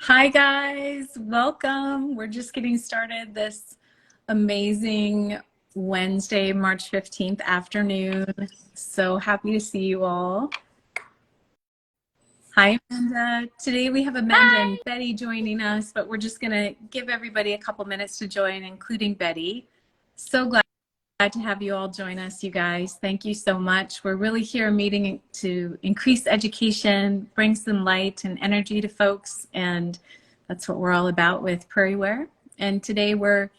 Hi guys, welcome. We're just getting started this amazing Wednesday, March 15th afternoon. So happy to see you all. Hi Amanda. Today we have Amanda and Hi. Betty joining us, but we're just going to give everybody a couple minutes to join, including Betty. So glad to have you all join us, you guys. Thank you so much. We're really here meeting to increase education, bring some light and energy to folks, and that's what we're all about with Prairie. And today we're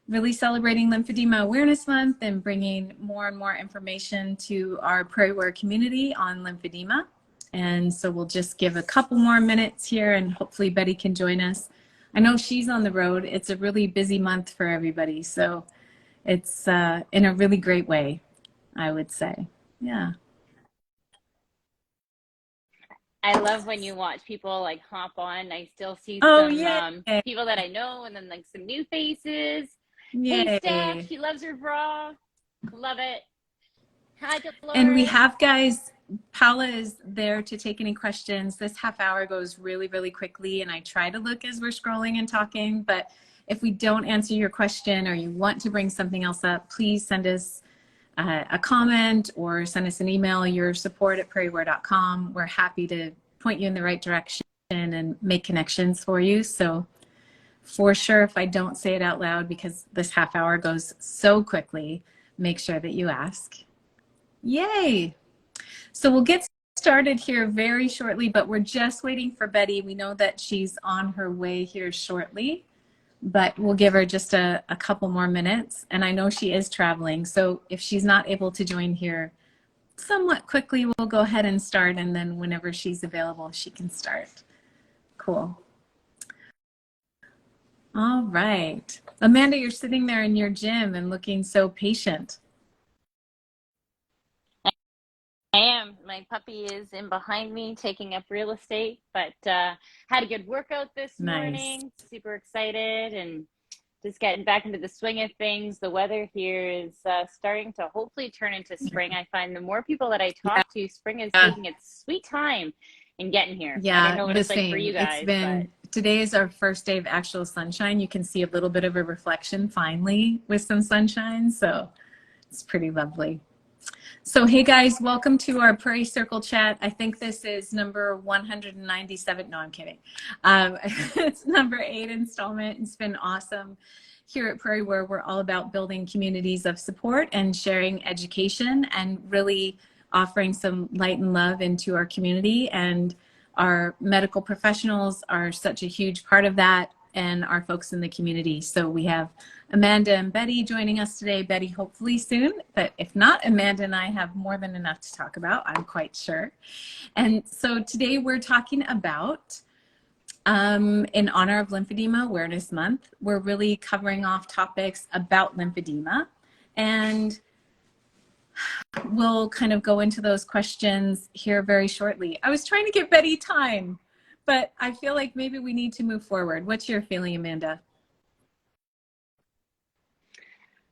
really celebrating Lymphedema Awareness Month and bringing more and more information to our Prairie community on lymphedema. And so we'll just give a couple more minutes here and hopefully Betty can join us. I know she's on the road. It's a really busy month for everybody. So it's in a really great way, I would say. Yeah. I love when you watch people like hop on. I still see Oh, some yay. people that I know and then like some new faces. Hey, Steph, Yay. she loves her bra. Love it. Hi, And we Dolores. have guys, Paula is there to take any questions. This half hour goes really, really quickly, and I try to look as we're scrolling and talking, but if we don't answer your question or you want to bring something else up, please send us a comment or send us an email, your support at prairieware.com. We're happy to point you in the right direction and make connections for you. So for sure, if I don't say it out loud, because this half hour goes so quickly, make sure that you ask. Yay! So we'll get started here very shortly, but we're just waiting for Betty. We know that she's on her way here shortly, but we'll give her just a couple more minutes. And I know she is traveling, so if she's not able to join here somewhat quickly, we'll go ahead and start, and then whenever she's available, she can start. Cool. All right. Amanda, you're sitting there in your gym and looking so patient. I am. My puppy is in behind me taking up real estate, but had a good workout this Nice. morning. Super excited and just getting back into the swing of things. The weather here is starting to hopefully turn into spring. I find the more people that I talk to, spring is Yeah. taking its sweet time in getting here. I don't Yeah, know what the it's like for same. you guys, but Today is our first day of actual sunshine. You can see a little bit of a reflection finally with some sunshine. So it's pretty lovely. So, hey guys, welcome to our Prairie Circle chat. I think this is number 197. No, I'm kidding. It's number 8 installment. It's been awesome here at Prairie, where we're all about building communities of support and sharing education and really offering some light and love into our community. And our medical professionals are such a huge part of that, and our folks in the community. So we have Amanda and Betty joining us today. Betty, hopefully soon, but if not, Amanda and I have more than enough to talk about, I'm quite sure. And so today we're talking about, in honor of Lymphedema Awareness Month, we're really covering off topics about lymphedema. And we'll kind of go into those questions here very shortly. I was trying to give Betty time, but I feel like maybe we need to move forward. What's your feeling, Amanda?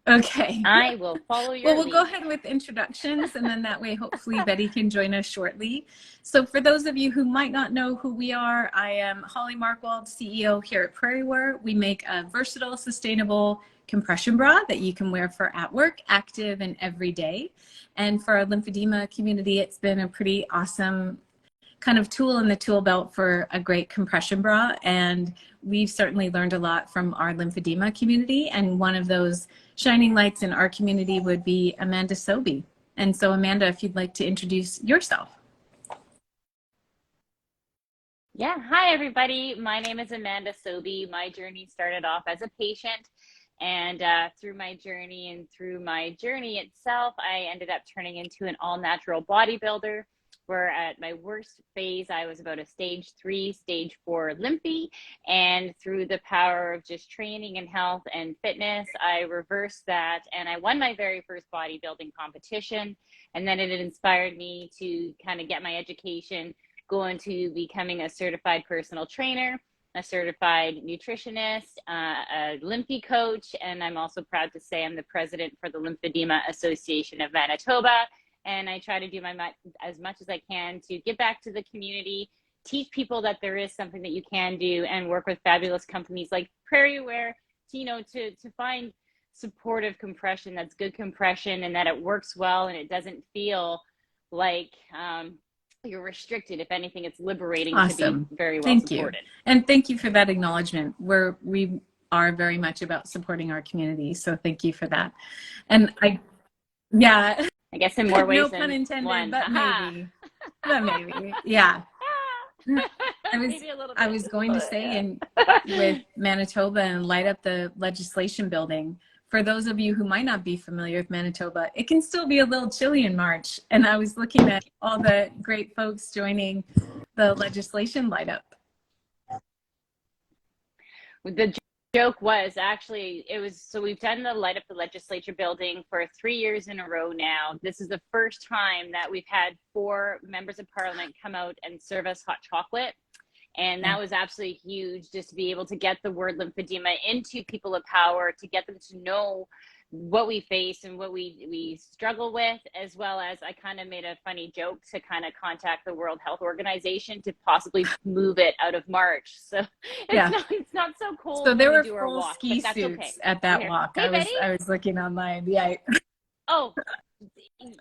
Okay. I will follow Well, your we'll go lead. ahead with introductions, and then that way, hopefully, Betty can join us shortly. So for those of you who might not know who we are, I am Holly Markwald, CEO here at Prairie. We make a versatile, sustainable compression bra that you can wear for at work, active, and every day. And for our lymphedema community, it's been a pretty awesome kind of tool in the tool belt for a great compression bra. And we've certainly learned a lot from our lymphedema community. And one of those shining lights in our community would be Amanda Sobey. And so Amanda, if you'd like to introduce yourself. Yeah, hi everybody. My name is Amanda Sobey. My journey started off as a patient, and through my journey itself, I ended up turning into an all-natural bodybuilder. Where at my worst phase, I was about a stage 3, stage 4 Lymphie, and through the power of just training and health and fitness, I reversed that, and I won my very first bodybuilding competition. And then it inspired me to kind of get my education, go into becoming a certified personal trainer, a certified nutritionist, a Lymphie coach, and I'm also proud to say I'm the president for the Lymphedema Association of Manitoba. And I try to do as much as I can to give back to the community, teach people that there is something that you can do, and work with fabulous companies like Prairie, where, you know, to find supportive compression that's good compression, and that it works well, and it doesn't feel like you're restricted. If anything, it's liberating. Awesome. To be very well Thank supported. you. And thank you for that acknowledgement. We are very much about supporting our community. So thank you for that. And I guess in more ways no than pun intended, one. but maybe. But maybe. Yeah. I was going to say, and with Manitoba and light up the legislation building, for those of you who might not be familiar with Manitoba, it can still be a little chilly in March. And I was looking at all the great folks joining the legislation light up. The joke was actually, so we've done the light up the legislature building for 3 years in a row now. This is the first time that we've had 4 members of parliament come out and serve us hot chocolate. And that was absolutely huge, just to be able to get the word lymphedema into people of power, to get them to know what we face and what we struggle with, as well as I kind of made a funny joke to kind of contact the World Health Organization to possibly move it out of March. So it's not so cold. So there were do our full walk, ski suits at that walk. Hey, I was looking online. Yeah. Oh,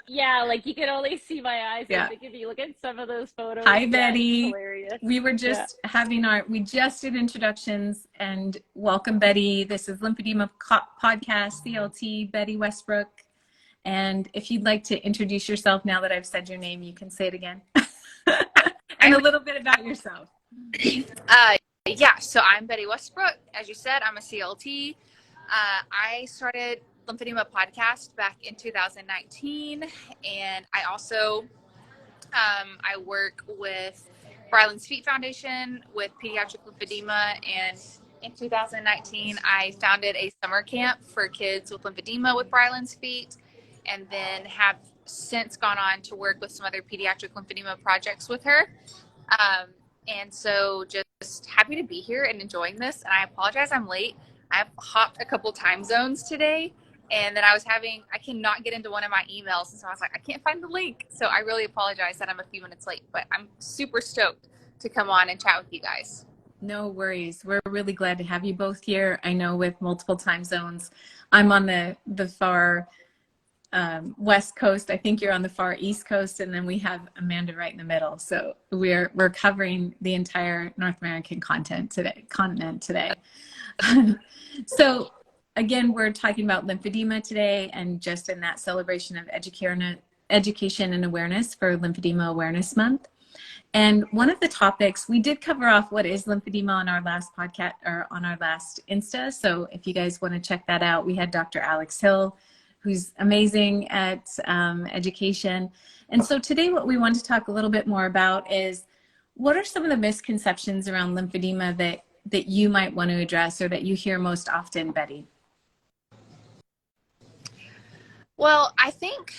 yeah, like you can only see my eyes. Yeah. I think if you look at some of those photos. Hi, Betty. Hilarious. We were just we just did introductions, and welcome, Betty. This is Lymphedema Podcast, CLT, Betty Westbrook. And if you'd like to introduce yourself now that I've said your name, you can say it again. And a little bit about yourself. Yeah, so I'm Betty Westbrook. As you said, I'm a CLT. I started Lymphedema Podcast back in 2019, and I also I work with Ryland's Feet Foundation with pediatric lymphedema, and in 2019 I founded a summer camp for kids with lymphedema with Ryland's Feet, and then have since gone on to work with some other pediatric lymphedema projects with her. And so just happy to be here and enjoying this. And I apologize I'm late. I've hopped a couple time zones today, and then I cannot get into one of my emails. And so I was like, I can't find the link. So I really apologize that I'm a few minutes late, but I'm super stoked to come on and chat with you guys. No worries. We're really glad to have you both here. I know with multiple time zones, I'm on the far West Coast. I think you're on the far East Coast, and then we have Amanda right in the middle. So we're covering the entire North American continent today. So again, we're talking about lymphedema today, and just in that celebration of education and awareness for Lymphedema Awareness Month. And one of the topics, we did cover off what is lymphedema on our last podcast, or on our last Insta. So if you guys want to check that out, we had Dr. Alex Hill, who's amazing at education. And so today what we want to talk a little bit more about is, what are some of the misconceptions around lymphedema that you might want to address, or that you hear most often, Betty? Well, I think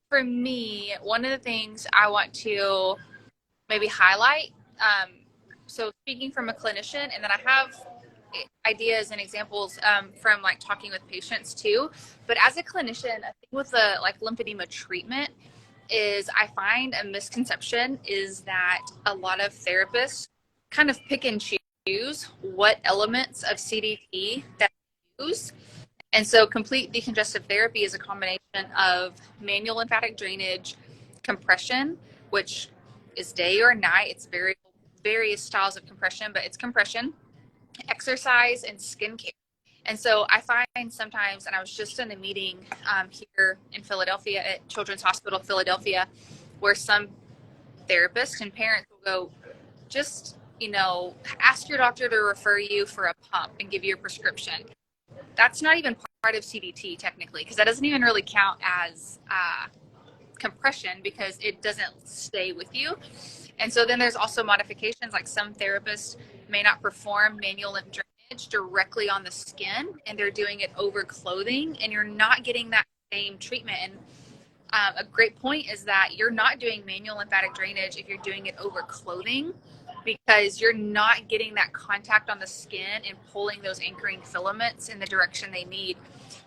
for me, one of the things I want to maybe highlight, so speaking from a clinician, and then I have ideas and examples from like talking with patients too, but as a clinician, I think with the like lymphedema treatment is, I find a misconception is that a lot of therapists kind of pick and choose what elements of CDT that they use. And so complete decongestive therapy is a combination of manual lymphatic drainage, compression, which is day or night. It's various styles of compression, but it's compression, exercise, and skincare. And so I find sometimes, and I was just in a meeting here in Philadelphia at Children's Hospital Philadelphia, where some therapists and parents will go, just, ask your doctor to refer you for a pump and give you a prescription. That's not even part of CDT technically, because that doesn't even really count as compression, because it doesn't stay with you. And so then there's also modifications, like some therapists may not perform manual lymph drainage directly on the skin, and they're doing it over clothing, and you're not getting that same treatment. And a great point is that you're not doing manual lymphatic drainage if you're doing it over clothing, because you're not getting that contact on the skin and pulling those anchoring filaments in the direction they need.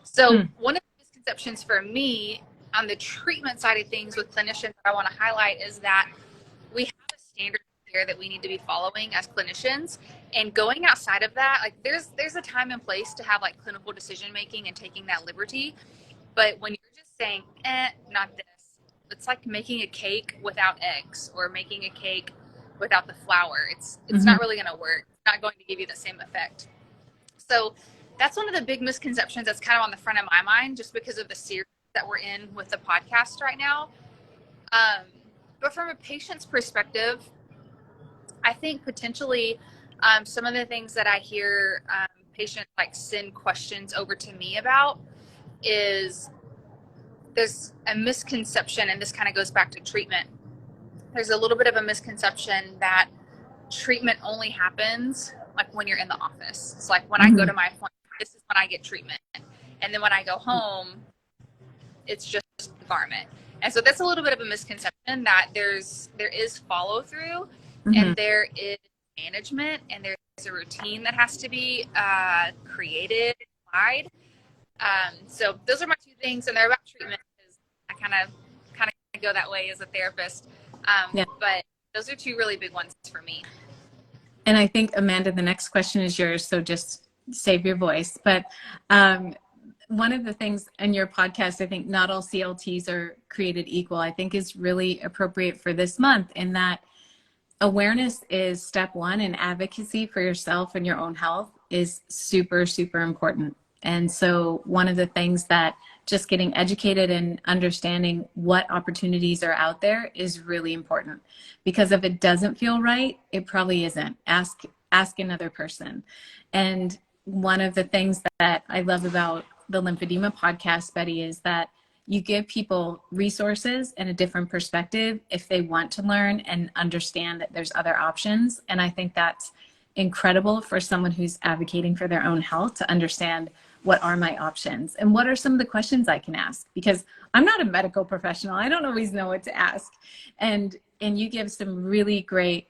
So one of the misconceptions for me on the treatment side of things with clinicians that I want to highlight is that we have a standard care that we need to be following as clinicians. And going outside of that, like there's a time and place to have like clinical decision making and taking that liberty. But when you're just saying, not this, it's like making a cake without eggs or making a cake without the flour. It's not really going to work. It's not going to give you the same effect. So that's one of the big misconceptions that's kind of on the front of my mind, just because of the series that we're in with the podcast right now. But from a patient's perspective, I think potentially some of the things that I hear patients like send questions over to me about is there's a misconception, and this kind of goes back to treatment. There's a little bit of a misconception that treatment only happens like when you're in the office. It's like when I go to my appointment, this is when I get treatment. And then when I go home, it's just the garment. And so that's a little bit of a misconception, that there is follow through and there is management and there's a routine that has to be created, applied. So those are my two things, and they're about treatment because I kind of go that way as a therapist. But those are two really big ones for me. And I think, Amanda, the next question is yours, so just save your voice. But one of the things in your podcast, I think not all CLTs are created equal, I think is really appropriate for this month, in that awareness is step one, and advocacy for yourself and your own health is super, super important. And so one of the things that just getting educated and understanding what opportunities are out there is really important, because if it doesn't feel right, it probably isn't. Ask another person. And one of the things that I love about the Lymphedema podcast, Betty, is that you give people resources and a different perspective if they want to learn and understand that there's other options. And I think that's incredible for someone who's advocating for their own health, to understand what are my options and what are some of the questions I can ask, because I'm not a medical professional. I don't always know what to ask. And you give some really great,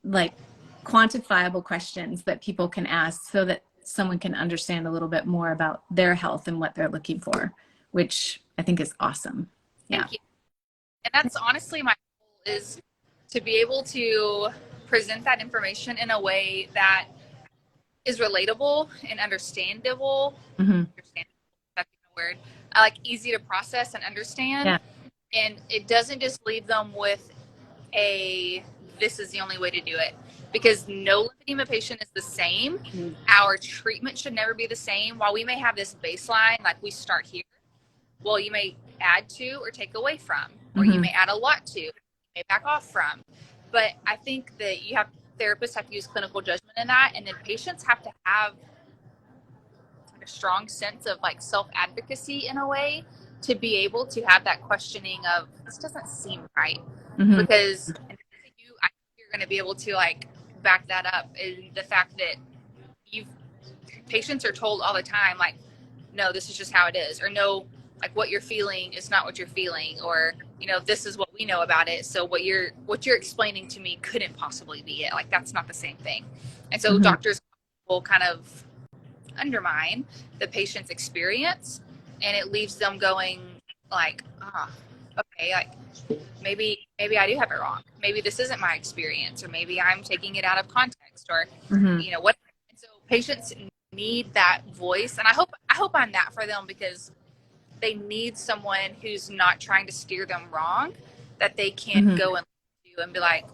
like, quantifiable questions that people can ask so that someone can understand a little bit more about their health and what they're looking for, which I think is awesome. Yeah. Thank you. And that's honestly my goal, is to be able to present that information in a way that is relatable and understandable. Understandable, that's the word. Like easy to process and understand. Yeah. And it doesn't just leave them with this is the only way to do it, because no lymphedema patient is the same. Our treatment should never be the same. While we may have this baseline, like we start here, well, you may add to or take away from, or you may add a lot to, you may back off from. But I think that therapists have to use clinical judgment in that, and then patients have to have a strong sense of like self-advocacy in a way to be able to have that questioning of, this doesn't seem right. Because I think you're going to be able to like back that up, in the fact that patients are told all the time, like, no, this is just how it is, or no, like what you're feeling is not what you're feeling, or, you know, this is what we know about it, so what you're explaining to me couldn't possibly be it. Like, that's not the same thing. And so doctors will kind of undermine the patient's experience, and it leaves them going like, okay, like maybe I do have it wrong. Maybe this isn't my experience, or maybe I'm taking it out of context, or you know what. And so patients need that voice, and I hope I'm that for them, because they need someone who's not trying to steer them wrong, that they can go and be like,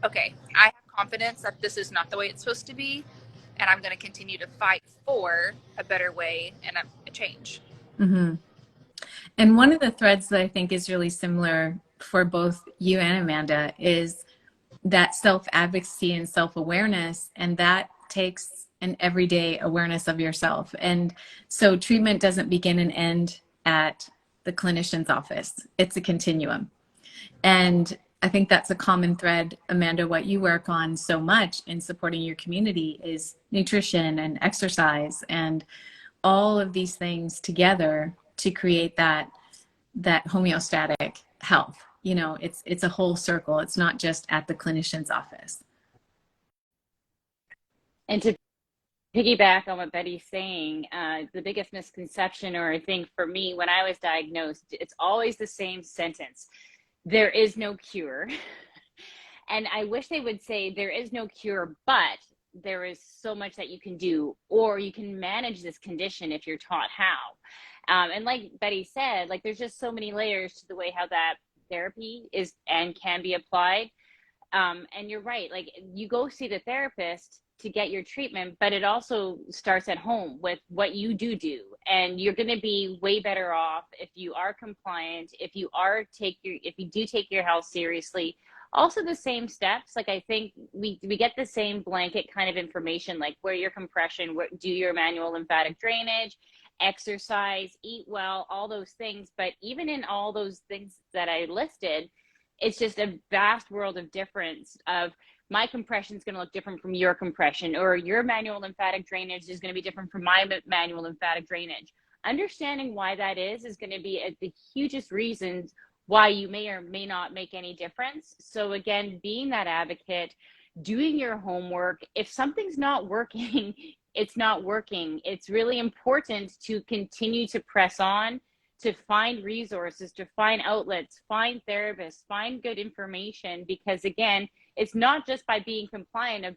okay, I have confidence that this is not the way it's supposed to be, and I'm going to continue to fight for a better way and a change. And one of the threads that I think is really similar for both you and Amanda is that self-advocacy and self-awareness, and that takes an everyday awareness of yourself. And so treatment doesn't begin and end at the clinician's office. It's a continuum. And I think that's a common thread, Amanda, what you work on so much in supporting your community is nutrition and exercise and all of these things together to create that homeostatic health. You know, it's a whole circle. It's not just at the clinician's office. And to piggyback on what Betty's saying, the biggest misconception, or I think for me, when I was diagnosed, it's always the same sentence: there is no cure. And I wish they would say there is no cure, but there is so much that you can do, or you can manage this condition if you're taught how. And like Betty said, like there's just so many layers to the way how that therapy is and can be applied. And you're right, like you go see the therapist to get your treatment, but it also starts at home with what you do. And you're going to be way better off if you are compliant, if you do take your health seriously. Also the same steps, like I think we get the same blanket kind of information, like wear your compression, do your manual lymphatic drainage, exercise, eat well, all those things. But even in all those things that I listed, it's just a vast world of difference of my compression is going to look different from your compression, or your manual lymphatic drainage is going to be different from my manual lymphatic drainage. Understanding why that is going to be the hugest reasons why you may or may not make any difference. So again, being that advocate, doing your homework. If something's not working, it's not working. It's really important to continue to press on, to find resources, to find outlets, find therapists, find good information, because again, it's not just by being compliant of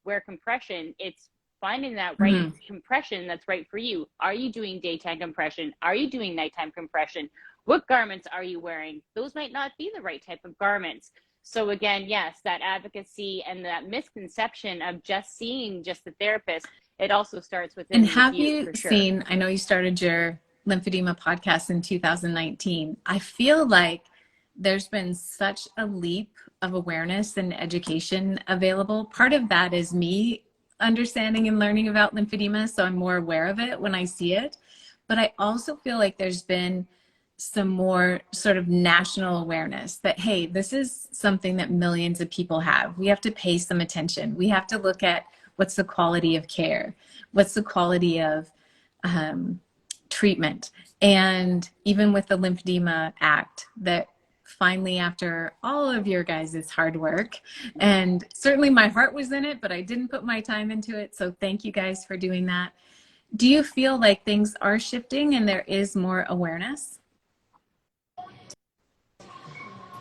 wear compression, it's finding that right compression that's right for you. Are you doing daytime compression? Are you doing nighttime compression? What garments are you wearing? Those might not be the right type of garments. So again, yes, that advocacy and that misconception of just seeing just the therapist, it also starts within. And have you seen, I know you started your Lymphedema podcast in 2019. I feel like there's been such a leap of awareness and education available. Part of that is me understanding and learning about lymphedema, so I'm more aware of it when I see it. But I also feel like there's been some more sort of national awareness that, hey, this is something that millions of people have. We have to pay some attention. We have to look at what's the quality of care, what's the quality of treatment. And even with the Lymphedema Act, that finally, after all of your guys' hard work, and certainly my heart was in it, but I didn't put my time into it. So thank you guys for doing that. Do you feel like things are shifting and there is more awareness?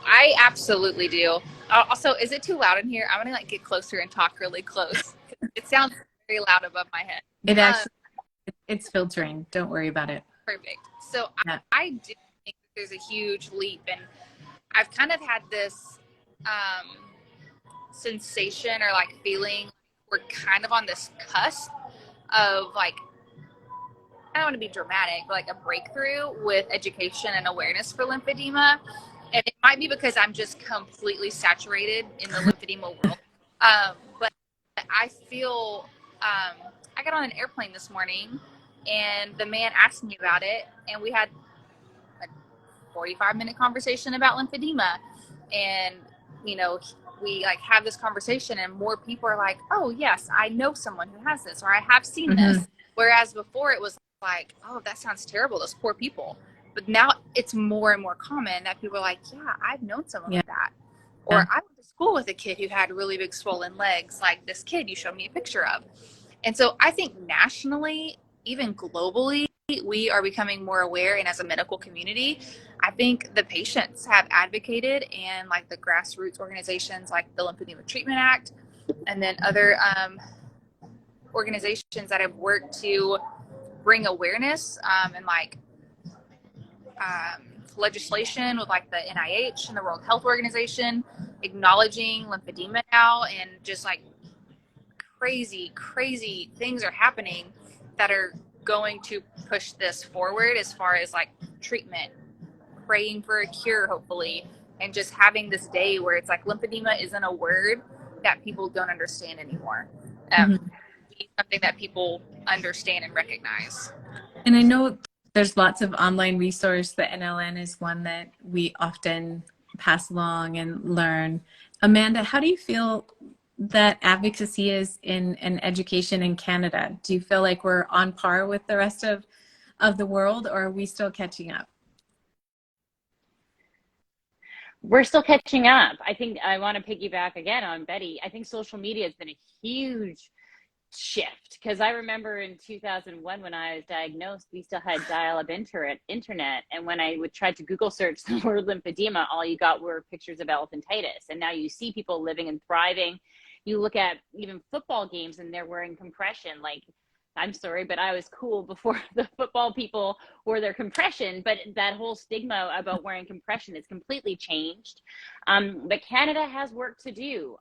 I absolutely do. Also, is it too loud in here? I'm gonna like get closer and talk really close. It sounds very loud above my head. It actually, it's filtering. Don't worry about it. Perfect. So Yeah. I do think there's a huge leap, and I've kind of had this sensation or like feeling we're kind of on this cusp of like, I don't want to be dramatic, but like a breakthrough with education and awareness for lymphedema. And it might be because I'm just completely saturated in the lymphedema world. But I feel, I got on an airplane this morning and the man asked me about it, and we had a 45-minute conversation about lymphedema. And, you know, we like have this conversation and more people are like, oh yes, I know someone who has this, or I have seen this. Whereas before it was like, oh, that sounds terrible, those poor people. But now it's more and more common that people are like, yeah, I've known someone like that. Or I went to school with a kid who had really big swollen legs, like this kid you showed me a picture of. And so I think nationally, even globally, we are becoming more aware. And as a medical community, I think the patients have advocated, and like the grassroots organizations like the Lymphedema Treatment Act, and then other organizations that have worked to bring awareness and like legislation with like the NIH and the World Health Organization acknowledging lymphedema now, and just like crazy things are happening that are going to push this forward as far as like treatment, praying for a cure hopefully, and just having this day where it's like lymphedema isn't a word that people don't understand anymore. Something that people understand and recognize. And I know there's lots of online resource. The NLN is one that we often pass along and learn. Amanda, how do you feel that advocacy is in education in Canada? Do you feel like we're on par with the rest of the world, or are we still catching up? We're still catching up. I think I want to piggyback again on Betty. I think social media has been a huge shift, because I remember in 2001 when I was diagnosed, we still had dial-up internet, and when I would try to Google search the word lymphedema, all you got were pictures of elephantitis. And now you see people living and thriving. You look at even football games and they're wearing compression. Like, I'm sorry, but I was cool before the football people wore their compression. But that whole stigma about wearing compression is completely changed. But Canada has work to do.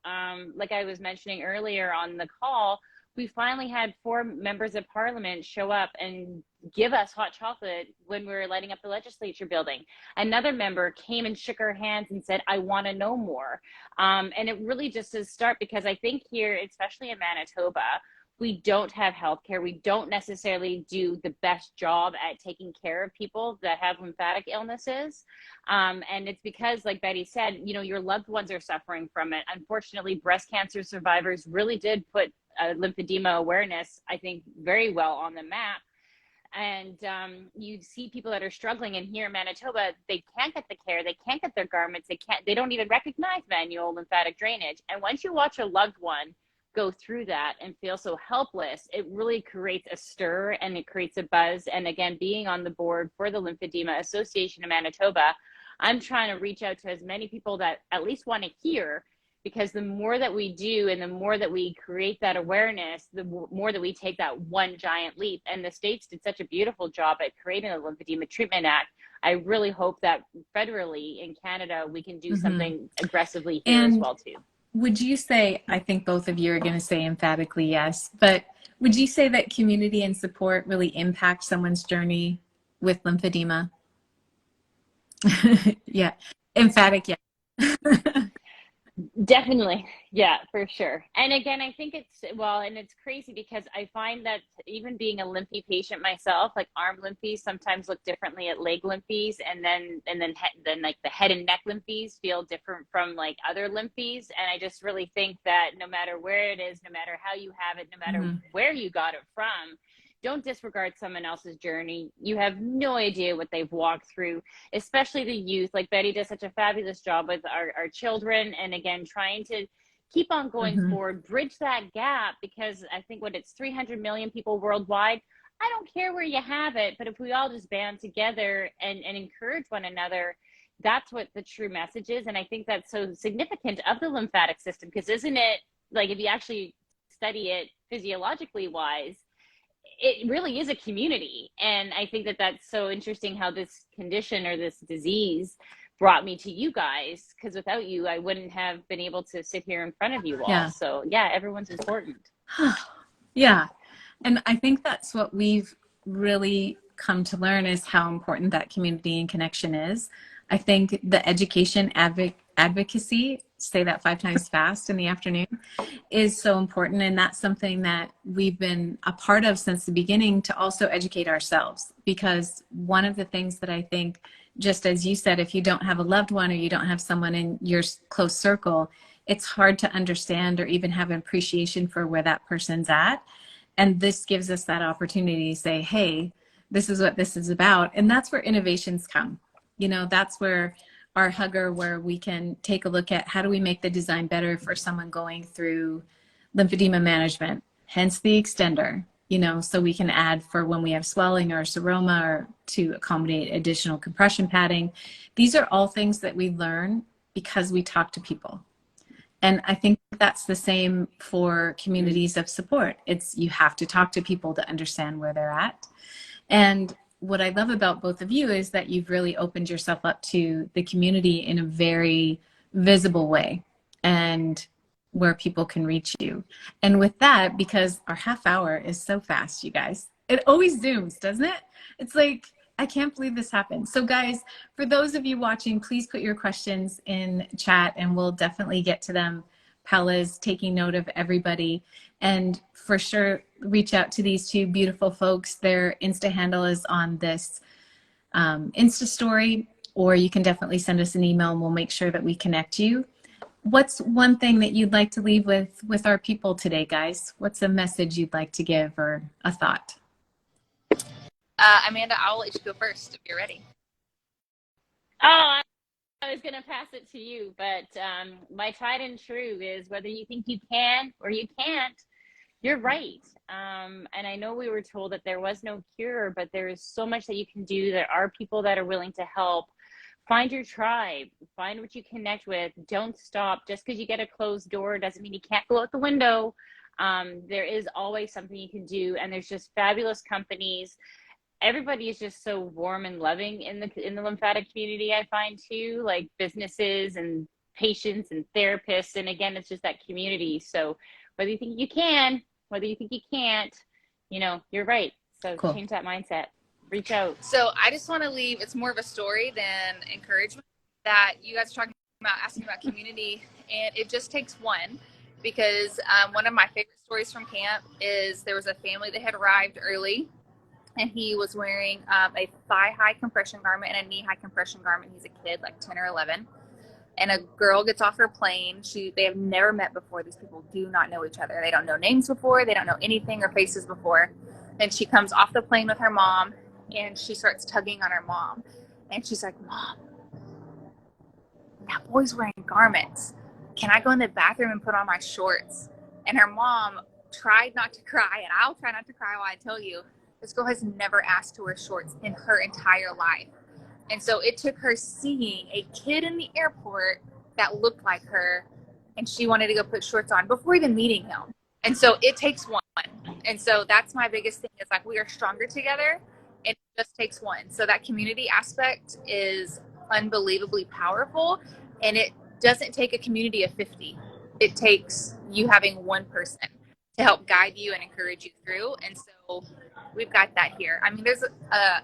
Like I was mentioning earlier on the call, we finally had 4 members of parliament show up and give us hot chocolate when we were lighting up the legislature building. Another member came and shook our hands and said, I want to know more. And it really just is start, because I think here, especially in Manitoba, we don't have healthcare. We don't necessarily do the best job at taking care of people that have lymphatic illnesses. And it's because, like Betty said, you know, your loved ones are suffering from it. Unfortunately, breast cancer survivors really did put lymphedema awareness, I think, very well on the map. And you see people that are struggling, and here in Manitoba, they can't get the care, they can't get their garments, they don't even recognize manual lymphatic drainage. And once you watch a loved one go through that and feel so helpless, it really creates a stir and it creates a buzz. And again, being on the board for the Lymphedema Association of Manitoba, I'm trying to reach out to as many people that at least want to hear, because the more that we do and the more that we create that awareness, the more that we take that one giant leap. And the states did such a beautiful job at creating a Lymphedema Treatment Act. I really hope that federally in Canada, we can do something aggressively here as well too. Would you say, I think both of you are going to say emphatically yes, but would you say that community and support really impact someone's journey with lymphedema? Yeah, emphatic yes. Definitely. Yeah, for sure. And again, I think it's, well, and it's crazy because I find that even being a Lymphie patient myself, like arm Lymphies sometimes look differently at leg Lymphies, and then like the head and neck Lymphies feel different from like other Lymphies. And I just really think that no matter where it is, no matter how you have it, no matter where you got it from, don't disregard someone else's journey. You have no idea what they've walked through, especially the youth. Like Betty does such a fabulous job with our children. And again, trying to keep on going forward, bridge that gap, because I think when it's 300 million people worldwide, I don't care where you have it, but if we all just band together and encourage one another, that's what the true message is. And I think that's so significant of the lymphatic system, because isn't it, like, if you actually study it physiologically wise, it really is a community. And I think that that's so interesting how this condition or this disease brought me to you guys, because without you, I wouldn't have been able to sit here in front of you all. Yeah. So yeah, everyone's important. Yeah. And I think that's what we've really come to learn, is how important that community and connection is. I think the education advocacy, say that 5 times fast in the afternoon, is so important. And that's something that we've been a part of since the beginning, to also educate ourselves. Because one of the things that I think, just as you said, if you don't have a loved one or you don't have someone in your close circle, it's hard to understand or even have an appreciation for where that person's at. And this gives us that opportunity to say, hey, this is what this is about. And that's where innovations come. You know, that's where our hugger, where we can take a look at how do we make the design better for someone going through lymphedema management, hence the extender, you know, so we can add for when we have swelling or seroma, or to accommodate additional compression padding. These are all things that we learn because we talk to people. And I think that's the same for communities of support. It's, you have to talk to people to understand where they're at. And what I love about both of you is that you've really opened yourself up to the community in a very visible way, and where people can reach you. And with that, because our half hour is so fast, you guys, it always zooms, doesn't it? It's like, I can't believe this happened. So guys, for those of you watching, please put your questions in chat and we'll definitely get to them. Paula's taking note of everybody. And for sure, reach out to these 2 beautiful folks. Their Insta handle is on this Insta story, or you can definitely send us an email and we'll make sure that we connect you. What's one thing that you'd like to leave with our people today, guys? What's a message you'd like to give, or a thought? Amanda, I'll let you go first if you're ready. Oh, I was going to pass it to you, but my tried and true is, whether you think you can or you can't, you're right. And I know we were told that there was no cure, but there is so much that you can do. There are people that are willing to help. Find your tribe, find what you connect with. Don't stop. Just because you get a closed door doesn't mean you can't go out the window. There is always something you can do, and there's just fabulous companies. Everybody is just so warm and loving in the lymphatic community, I find too, like businesses and patients and therapists. And again, it's just that community. So whether you think you can, whether you think you can't, you know, you're right. So Cool. change that mindset. Reach out. So I just want to leave, it's more of a story than encouragement, that you guys are talking about, asking about community, and it just takes one. Because one of my favorite stories from camp is there was a family that had arrived early, and he was wearing a thigh-high compression garment and a knee-high compression garment. He's a kid, like 10 or 11. And a girl gets off her plane. They have never met before. These people do not know each other. They don't know names before. They don't know anything or faces before. And she comes off the plane with her mom, and she starts tugging on her mom. And she's like, Mom, that boy's wearing garments. Can I go in the bathroom and put on my shorts? And her mom tried not to cry, and I'll try not to cry while I tell you, this girl has never asked to wear shorts in her entire life. And so it took her seeing a kid in the airport that looked like her, and she wanted to go put shorts on before even meeting him. And so it takes one. And so that's my biggest thing, is like, we are stronger together, and it just takes one. So that community aspect is unbelievably powerful, and it doesn't take a community of 50. It takes you having one person to help guide you and encourage you through. And so we've got that here. I mean, there's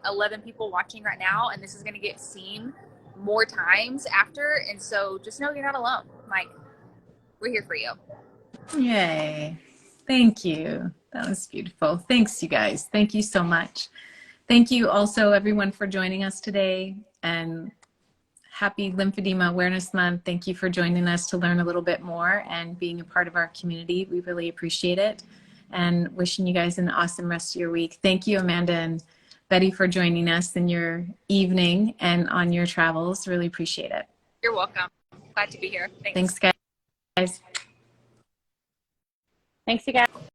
11 people watching right now, and this is going to get seen more times after. And so just know you're not alone. Like, we're here for you. Yay. Thank you. That was beautiful. Thanks, you guys. Thank you so much. Thank you also, everyone, for joining us today. And happy Lymphedema Awareness Month. Thank you for joining us to learn a little bit more and being a part of our community. We really appreciate it. And wishing you guys an awesome rest of your week. Thank you, Amanda and Betty, for joining us in your evening and on your travels. Really appreciate it. You're welcome. Glad to be here. Thanks, guys. Thanks, you guys.